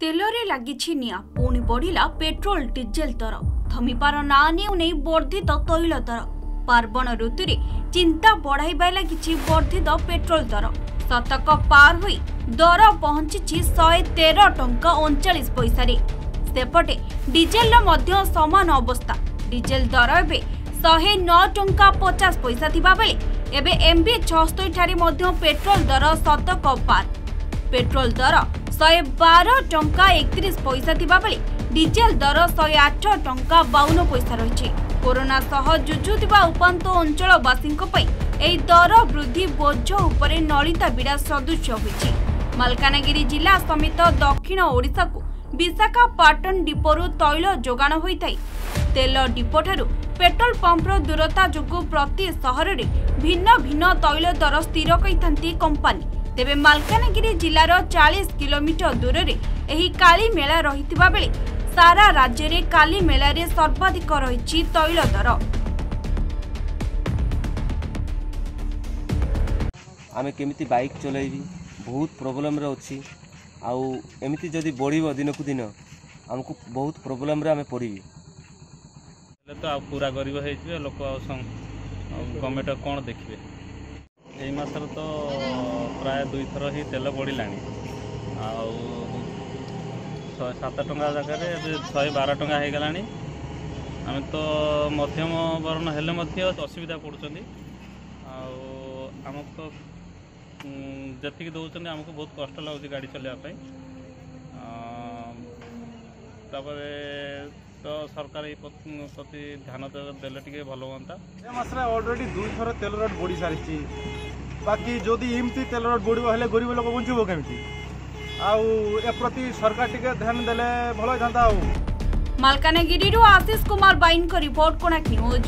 तेलरे लागिछि निया पुणी बढ़िला petrol diesel दर थमिपार ना नहीं वर्धित तैल दर पार्वण ऋतु चिंता बढ़ाइबा लागिछि वर्धित पेट्रोल दर शतक पार होई दर पहुंची 113 टंका 39 पैसा सेपटे डीजेल मध्य समान अवस्था डीजेल दर एबे 109 टंका 50 पैसा थिबा बेले एबे एमबी 76 ठारे मध्य पेट्रोल दर शतक पार पेट्रोल दर 112 टंका 31 पैसा थिबा बेले डीजेल दर 108 टंका 52 पैसा रही कोरोना सह जुझुथिबा उपांत अंचलवासी एही दर वृद्धि बोझ उपरे नलिता बिड़ा सदृश होइछि। मालकानगिरी जिला समेत दक्षिण ओडिशा को विशाखापाटन डिपोरु तैल जोगाण होइथाई तेल डिपो ठारू पेट्रोल पंपर दूरता जोगु प्रति सहर में भिन्न भिन्न तैल दर स्थिर करिथांती कंपानी तेबे मालकानगिरी जिलार 40 किलोमीटर दूर रे एही काली मेला रहिथिबा बेले सारा राज्य रे काली मेला रे सर्वाधिक रहिछि तैल दर। आमे केमिति बाइक चलाइबी बहुत प्रॉब्लम रे अछि आउ एमिति जदी बढ़िबो दिन को दिन हमको बहुत प्रॉब्लम रे आमे पड़िबी तो आ पूरा गरीब होइछबे लोक गवर्नमेंट कोन देखिबे एई मासर तो प्राय 2 थर ही तेल बढ़िलानी आउ 7 टंका जगह 112 टंका हो गलानी आम तो मध्यम वर्ण हेले असुविधा पड़ुचंदी आमको तो जी दौरान आमको बहुत कष्ट लगुच गाड़ी चलवाई तो सरकार प्रति ध्यान देले टिके भल हाँ ऑलरेडी 2 थर तेल रेट बढ़ी सारी बाकी जदि एमती तेल रेट बढ़ हेले गरीब लोक बंचब केमती प्रति सरकार टिके ध्यान देले भल था। मालकानगिरी आशीष कुमार बाइन को रिपोर्ट कोणार्क न्यूज।